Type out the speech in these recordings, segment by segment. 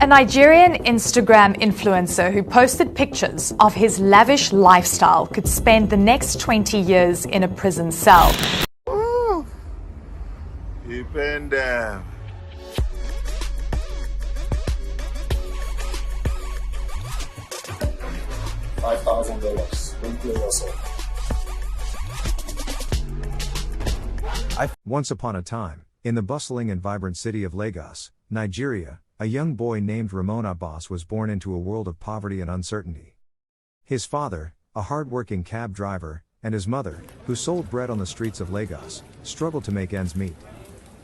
A Nigerian Instagram influencer who posted pictures of his lavish lifestyle could spend the next 20 years in a prison cell. Ooh. Even them. $5,000. Don't play yourself. Once upon a time, in the bustling and vibrant city of Lagos, Nigeria, a young boy named Ramon Abbas was born into a world of poverty and uncertainty. His father, a hard-working cab driver, and his mother, who sold bread on the streets of Lagos, struggled to make ends meet.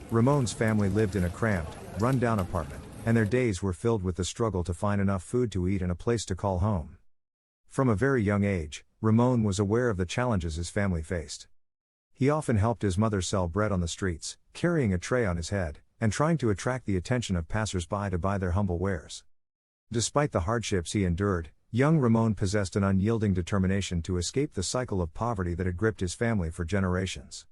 Ramon's family lived in a cramped, run-down apartment, and their days were filled with the struggle to find enough food to eat and a place to call home. From a very young age, Ramon was aware of the challenges his family faced. He often helped his mother sell bread on the streets, carrying a tray on his head, and trying to attract the attention of passers-by to buy their humble wares. Despite the hardships he endured, young Ramon possessed an unyielding determination to escape the cycle of poverty that had gripped his family for generations.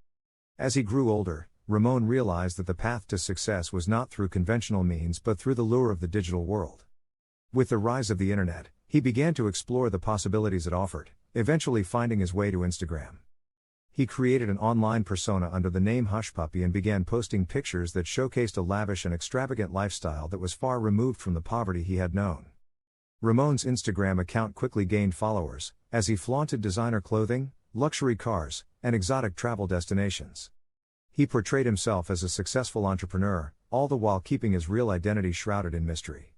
As he grew older, Ramon realized that the path to success was not through conventional means but through the lure of the digital world. With the rise of the internet, he began to explore the possibilities it offered, eventually finding his way to Instagram. He created an online persona under the name Hussh Puppy and began posting pictures that showcased a lavish and extravagant lifestyle that was far removed from the poverty he had known. Ramon's Instagram account quickly gained followers, as he flaunted designer clothing, luxury cars, and exotic travel destinations. He portrayed himself as a successful entrepreneur, all the while keeping his real identity shrouded in mystery.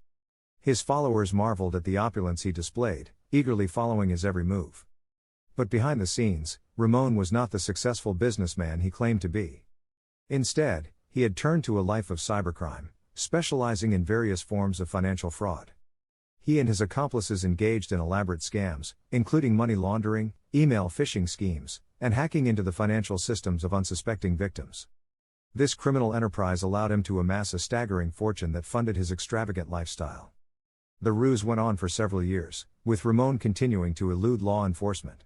His followers marveled at the opulence he displayed, eagerly following his every move. But behind the scenes, Ramon was not the successful businessman he claimed to be. Instead, he had turned to a life of cybercrime, specializing in various forms of financial fraud. He and his accomplices engaged in elaborate scams, including money laundering, email phishing schemes, and hacking into the financial systems of unsuspecting victims. This criminal enterprise allowed him to amass a staggering fortune that funded his extravagant lifestyle. The ruse went on for several years, with Ramon continuing to elude law enforcement.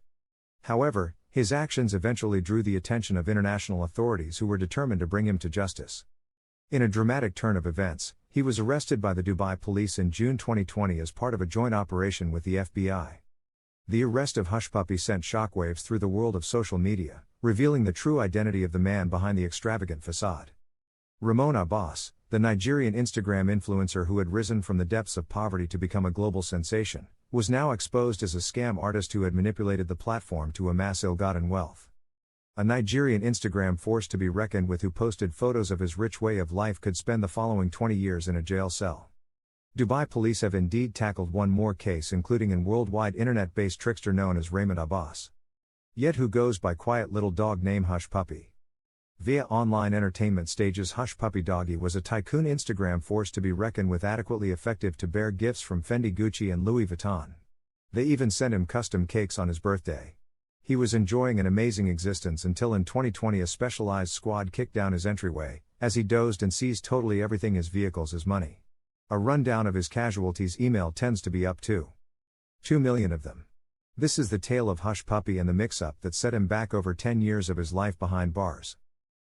However, his actions eventually drew the attention of international authorities who were determined to bring him to justice. In a dramatic turn of events, he was arrested by the Dubai police in June 2020 as part of a joint operation with the FBI. The arrest of Hussh Puppy sent shockwaves through the world of social media, revealing the true identity of the man behind the extravagant facade. Ramon Abbas, the Nigerian Instagram influencer who had risen from the depths of poverty to become a global sensation, was now exposed as a scam artist who had manipulated the platform to amass ill-gotten wealth. A Nigerian Instagram force to be reckoned with who posted photos of his rich way of life could spend the following 20 years in a jail cell. Dubai police have indeed tackled one more case, including a worldwide internet-based trickster known as Ramon Abbas, yet who goes by quiet little dog name Hussh Puppy. Via online entertainment stages, Hussh Puppy Doggy was a tycoon Instagram force to be reckoned with, adequately effective to bear gifts from Fendi, Gucci and Louis Vuitton. They even sent him custom cakes on his birthday. He was enjoying an amazing existence until in 2020 a specialized squad kicked down his entryway, as he dozed and seized totally everything, his vehicles, his money. A rundown of his casualties email tends to be up to 2 million of them. This is the tale of Hussh Puppy and the mix-up that set him back over 10 years of his life behind bars.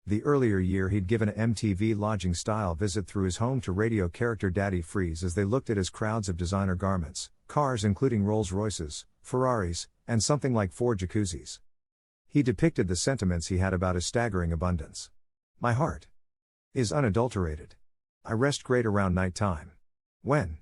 The earlier year he'd given an MTV lodging-style visit through his home to radio character Daddy Freeze as they looked at his crowds of designer garments, cars including Rolls-Royces, Ferraris, and something like 4 jacuzzis. He depicted the sentiments he had about his staggering abundance. My heart is unadulterated. I rest great around night time. When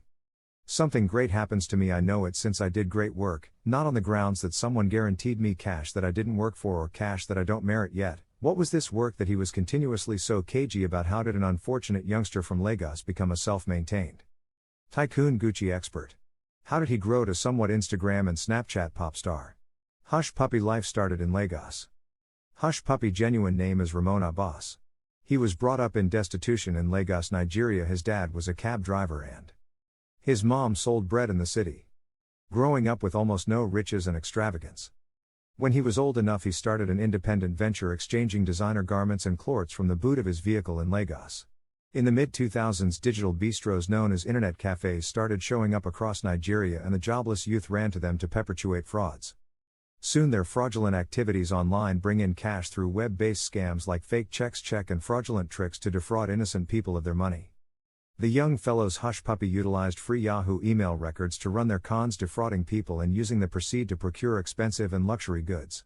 something great happens to me, I know it since I did great work, not on the grounds that someone guaranteed me cash that I didn't work for or cash that I don't merit yet. What was this work that he was continuously so cagey about? How did an unfortunate youngster from Lagos become a self-maintained tycoon Gucci expert? How did he grow to somewhat Instagram and Snapchat pop star? Hussh Puppy life started in Lagos. Hussh Puppy genuine name is Ramon Abbas. He was brought up in destitution in Lagos, Nigeria. His dad was a cab driver and his mom sold bread in the city. Growing up with almost no riches and extravagance. When he was old enough, he started an independent venture exchanging designer garments and clothes from the boot of his vehicle in Lagos. In the mid-2000s, digital bistros known as internet cafes started showing up across Nigeria, and the jobless youth ran to them to perpetuate frauds. Soon their fraudulent activities online bring in cash through web-based scams like fake checks and fraudulent tricks to defraud innocent people of their money. The young fellow's Hussh Puppy utilized free Yahoo email records to run their cons, defrauding people and using the proceed to procure expensive and luxury goods.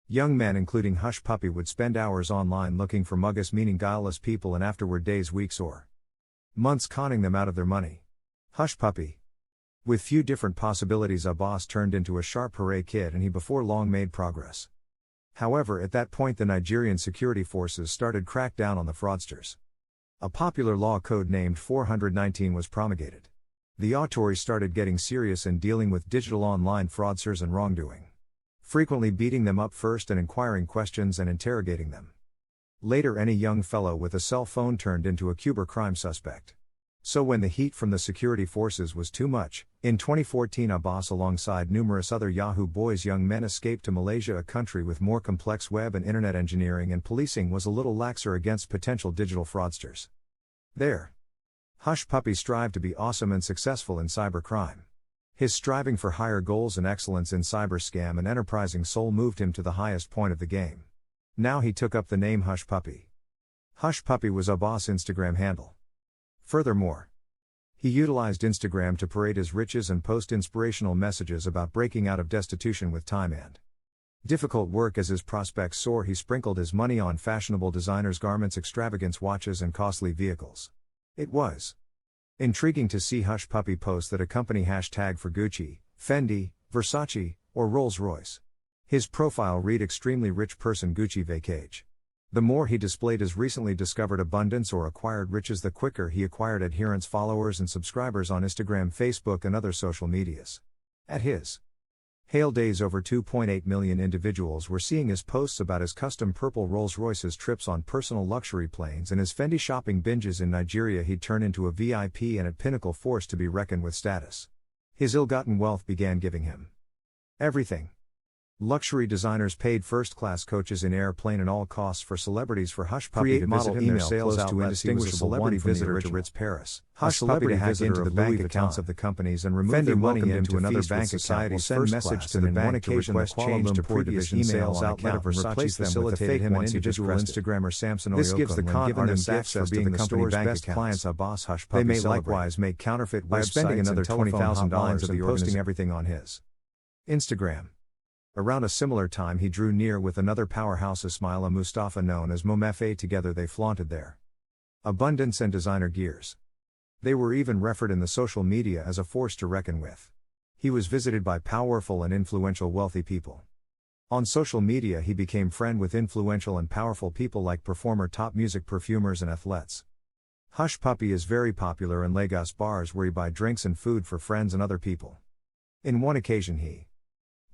Young men including Hussh Puppy would spend hours online looking for muggus, meaning guileless people, and afterward days, weeks, or months conning them out of their money. Hussh Puppy. With few different possibilities, a boss turned into a sharp hooray kid, and he before long made progress. However, at that point the Nigerian security forces started crack down on the fraudsters. A popular law code named 419 was promulgated. The authorities started getting serious in dealing with digital online fraudsters and wrongdoing. Frequently beating them up first and inquiring questions and interrogating them. Later, any young fellow with a cell phone turned into a cybercrime suspect. So when the heat from the security forces was too much, in 2014 a boss alongside numerous other Yahoo boys young men escaped to Malaysia, a country with more complex web and internet engineering and policing was a little laxer against potential digital fraudsters. There, Hussh Puppy strived to be awesome and successful in cybercrime. His striving for higher goals and excellence in cyber scam and enterprising soul moved him to the highest point of the game. Now he took up the name Hussh Puppy. Hussh Puppy was a boss Instagram handle. Furthermore, he utilized Instagram to parade his riches and post inspirational messages about breaking out of destitution with time and difficult work. As his prospects soar, he sprinkled his money on fashionable designers' garments, extravagance, watches, and costly vehicles. It was intriguing to see Hussh Puppy post that a company hashtag for Gucci, Fendi, Versace, or Rolls-Royce. His profile read extremely rich person Gucci vacage. The more he displayed his recently discovered abundance or acquired riches, the quicker he acquired adherents, followers, and subscribers on Instagram, Facebook, and other social medias. At his hale days, over 2.8 million individuals were seeing his posts about his custom purple Rolls-Royces, trips on personal luxury planes, and his Fendi shopping binges in Nigeria. He'd turn into a VIP and at pinnacle force to be reckoned with status. His ill-gotten wealth began giving him everything. Luxury designers paid first-class coaches in airplane and all costs for celebrities for Hussh Puppy to visit him. Their sales to indistinguishable celebrity visitor to Ritz Paris. Hussh Puppy to hack into the bank accounts of the companies and remove their money into another bank account. Will send message to the bank. On occasion, the Kuala Lumpur division sales outlet of Versace facilitated him an individual Instagrammer Samson. This gives the con artists access to the company's best clients. A boss Hussh Puppy. They may likewise make counterfeit by spending another $20,000 and posting everything on his Instagram. Around a similar time he drew near with another powerhouse, Ismaila Mustafa known as Momefe. Together they flaunted their abundance and designer gears. They were even referred in the social media as a force to reckon with. He was visited by powerful and influential wealthy people. On social media he became friend with influential and powerful people like performer, top music, perfumers, and athletes. Hussh Puppy is very popular in Lagos bars where he buy drinks and food for friends and other people. In one occasion he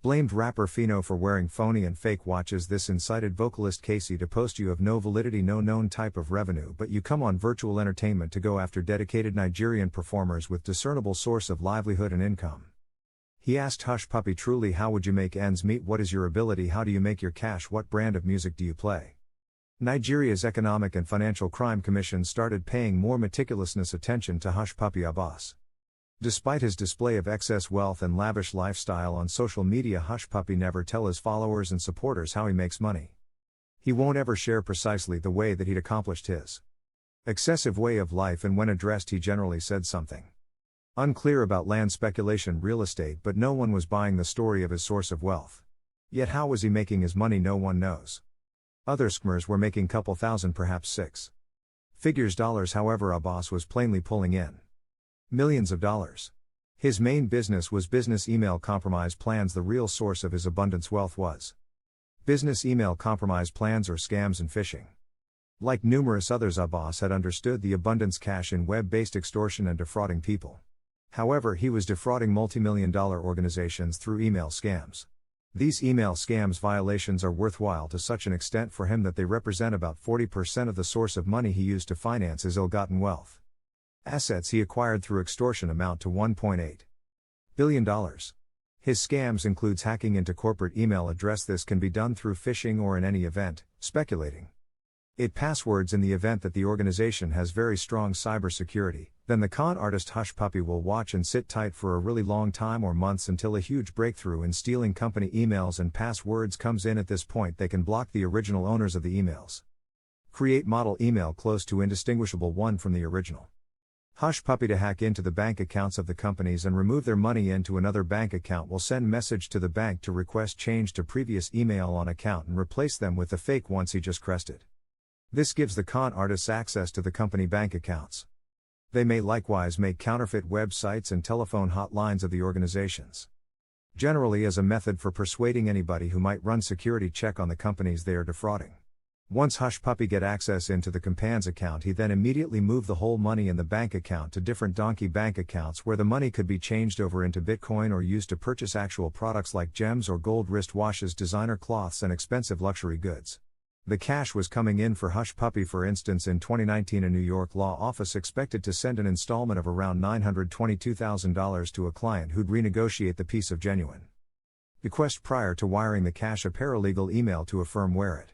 blamed rapper Phyno for wearing phony and fake watches. This incited vocalist Casey to post, "You have no validity, no known type of revenue, but you come on virtual entertainment to go after dedicated Nigerian performers with discernible source of livelihood and income." He asked Hussh Puppy, "Truly, how would you make ends meet? What is your ability? How do you make your cash? What brand of music do you play?" Nigeria's Economic and Financial Crime Commission started paying more meticulousness attention to Hussh Puppy Abbas. Despite his display of excess wealth and lavish lifestyle on social media, Hussh Puppy never tell his followers and supporters how he makes money. He won't ever share precisely the way that he'd accomplished his excessive way of life, and when addressed he generally said something unclear about land speculation, real estate, but no one was buying the story of his source of wealth. Yet how was he making his money? No one knows. Other scammers were making couple thousand, perhaps six figures dollars. However, Abbas was plainly pulling in millions of dollars. His main business was business email compromise plans. The real source of his abundance wealth was business email compromise plans, or scams and phishing. Like numerous others, Abbas had understood the abundance cache in web-based extortion and defrauding people. However, he was defrauding multi-million-dollar organizations through email scams. These email scams violations are worthwhile to such an extent for him that they represent about 40% of the source of money he used to finance his ill-gotten wealth. Assets he acquired through extortion amount to $1.8 billion. His scams includes hacking into corporate email address. This can be done through phishing or, in any event, speculating it passwords. In the event that the organization has very strong cybersecurity, then the con artist Hussh Puppy will watch and sit tight for a really long time or months until a huge breakthrough in stealing company emails and passwords comes in. At this point they can block the original owners of the emails. Create model email close to indistinguishable one from the original. Hussh Puppy to hack into the bank accounts of the companies and remove their money into another bank account will send message to the bank to request change to previous email on account and replace them with the fake ones he just crested. This gives the con artists access to the company bank accounts. They may likewise make counterfeit websites and telephone hotlines of the organizations. Generally as a method for persuading anybody who might run security check on the companies they are defrauding. Once Hussh Puppy get access into the compan's account, he then immediately move the whole money in the bank account to different donkey bank accounts where the money could be changed over into Bitcoin or used to purchase actual products like gems or gold wristwatches, designer cloths and expensive luxury goods. The cash was coming in for Hussh Puppy. For instance, in 2019 a New York law office expected to send an installment of around $922,000 to a client who'd renegotiate the piece of genuine bequest prior to wiring the cash. A paralegal email to affirm where it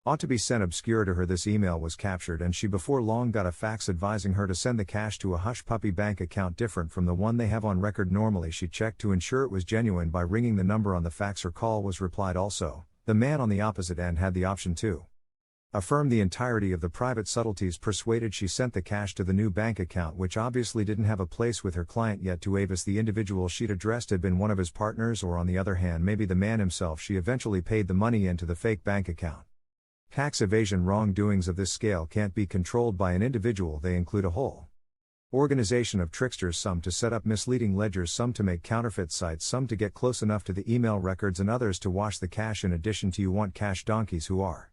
ought to be sent obscure to her. This email was captured and she before long got a fax advising her to send the cash to a Hussh Puppy bank account different from the one they have on record. Normally she checked to ensure it was genuine by ringing the number on the fax or call was replied also. The man on the opposite end had the option to affirm the entirety of the private subtleties. Persuaded, she sent the cash to the new bank account, which obviously didn't have a place with her client yet. To Avis, the individual she'd addressed had been one of his partners, or on the other hand maybe the man himself. She eventually paid the money into the fake bank account. Tax evasion wrongdoings of this scale can't be controlled by an individual. They include a whole organization of tricksters, some to set up misleading ledgers, some to make counterfeit sites, some to get close enough to the email records, and others to wash the cash. In addition to you want cash donkeys who are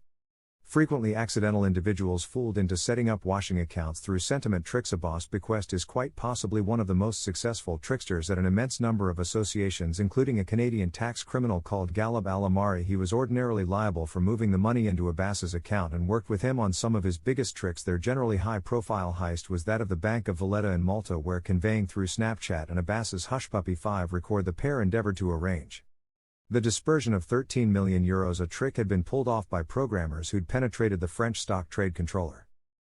frequently accidental individuals fooled into setting up washing accounts through sentiment tricks. A boss bequest is quite possibly one of the most successful tricksters at an immense number of associations, including a Canadian tax criminal called Galib Al-Amari. He was ordinarily liable for moving the money into Abbas's account and worked with him on some of his biggest tricks. Their generally high-profile heist was that of the Bank of Valletta in Malta, where conveying through Snapchat and Abbas's Hussh Puppy 5 record the pair endeavored to arrange the dispersion of €13 million. A trick had been pulled off by programmers who'd penetrated the French stock trade controller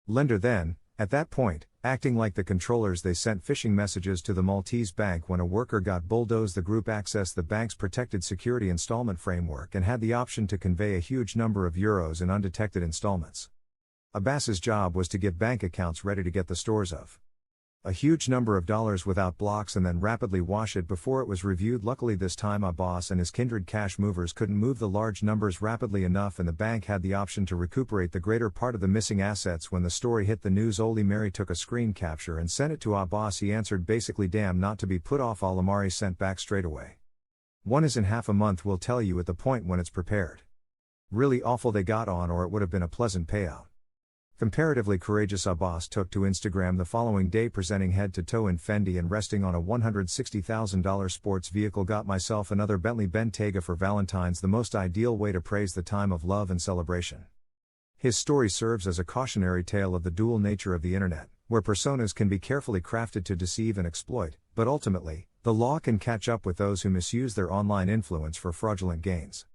lender. Then, at that point, acting like the controllers, they sent phishing messages to the Maltese bank. When a worker got bulldozed, the group accessed the bank's protected security installment framework and had the option to convey a huge number of euros in undetected installments. Abbas's job was to get bank accounts ready to get the stores of a huge number of dollars without blocks and then rapidly wash it before it was reviewed. Luckily this time Abbas and his kindred cash movers couldn't move the large numbers rapidly enough, and the bank had the option to recuperate the greater part of the missing assets. When the story hit the news, Oli Mary took a screen capture and sent it to Abbas. He answered basically, "Damn, not to be put off." Al-Amari sent back straight away, "One is in half a month, we'll tell you at the point when it's prepared." Really awful they got on, or it would have been a pleasant payout. Comparatively courageous Abbas took to Instagram the following day, presenting head to toe in Fendi and resting on a $160,000 sports vehicle. "Got myself another Bentley Bentayga for Valentine's, the most ideal way to praise the time of love and celebration." His story serves as a cautionary tale of the dual nature of the internet, where personas can be carefully crafted to deceive and exploit, but ultimately, the law can catch up with those who misuse their online influence for fraudulent gains.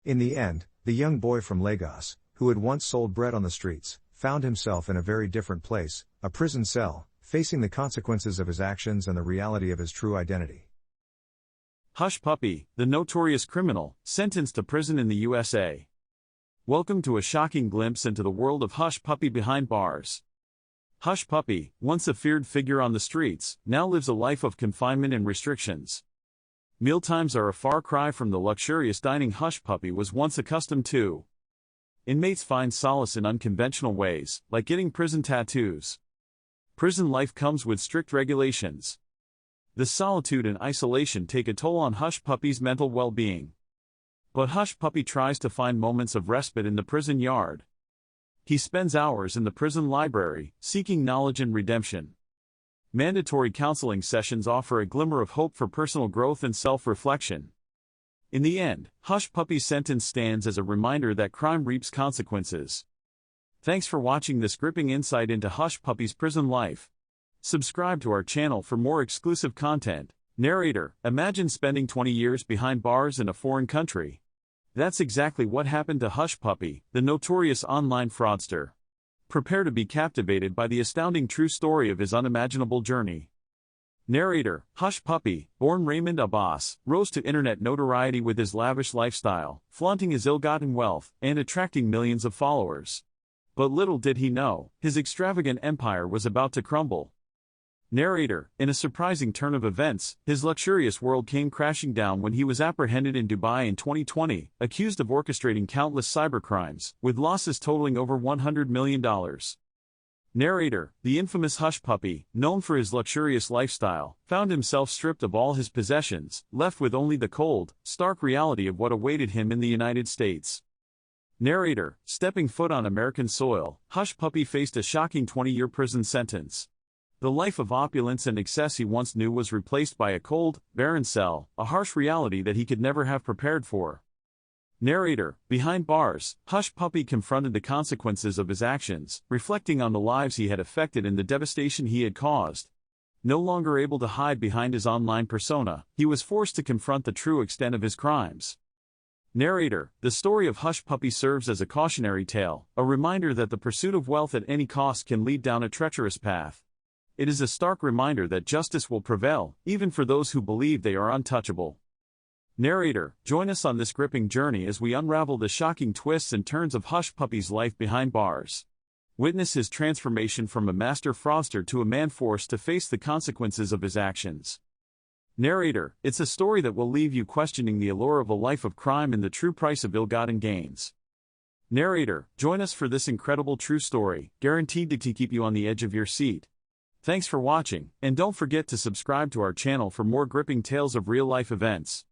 In the end, the young boy from Lagos, who had once sold bread on the streets, found himself in a very different place, a prison cell, facing the consequences of his actions and the reality of his true identity. Hussh Puppy, the notorious criminal, sentenced to prison in the USA. Welcome to a shocking glimpse into the world of Hussh Puppy behind bars. Hussh Puppy, once a feared figure on the streets, now lives a life of confinement and restrictions. Mealtimes are a far cry from the luxurious dining Hussh Puppy was once accustomed to. Inmates find solace in unconventional ways, like getting prison tattoos. Prison life comes with strict regulations. The solitude and isolation take a toll on Hussh Puppy's mental well-being. But Hussh Puppy tries to find moments of respite in the prison yard. He spends hours in the prison library, seeking knowledge and redemption. Mandatory counseling sessions offer a glimmer of hope for personal growth and self-reflection. In the end, Hussh Puppy's sentence stands as a reminder that crime reaps consequences. Thanks for watching this gripping insight into Hussh Puppy's prison life. Subscribe to our channel for more exclusive content. Narrator: imagine spending 20 years behind bars in a foreign country. That's exactly what happened to Hussh Puppy, the notorious online fraudster. Prepare to be captivated by the astounding true story of his unimaginable journey. Narrator: Hussh Puppy, born Raymond Abbas, rose to internet notoriety with his lavish lifestyle, flaunting his ill-gotten wealth, and attracting millions of followers. But little did he know, his extravagant empire was about to crumble. Narrator, in a surprising turn of events, his luxurious world came crashing down when he was apprehended in Dubai in 2020, accused of orchestrating countless cybercrimes, with losses totaling over $100 million. Narrator, the infamous Hussh Puppy, known for his luxurious lifestyle, found himself stripped of all his possessions, left with only the cold, stark reality of what awaited him in the United States. Narrator, stepping foot on American soil, Hussh Puppy faced a shocking 20-year prison sentence. The life of opulence and excess he once knew was replaced by a cold, barren cell, a harsh reality that he could never have prepared for. Narrator, behind bars, Hussh Puppy confronted the consequences of his actions, reflecting on the lives he had affected and the devastation he had caused. No longer able to hide behind his online persona, he was forced to confront the true extent of his crimes. Narrator, the story of Hussh Puppy serves as a cautionary tale, a reminder that the pursuit of wealth at any cost can lead down a treacherous path. It is a stark reminder that justice will prevail, even for those who believe they are untouchable. Narrator, join us on this gripping journey as we unravel the shocking twists and turns of Hussh Puppy's life behind bars. Witness his transformation from a master fraudster to a man forced to face the consequences of his actions. Narrator, it's a story that will leave you questioning the allure of a life of crime and the true price of ill-gotten gains. Narrator, join us for this incredible true story, guaranteed to keep you on the edge of your seat. Thanks for watching, and don't forget to subscribe to our channel for more gripping tales of real-life events.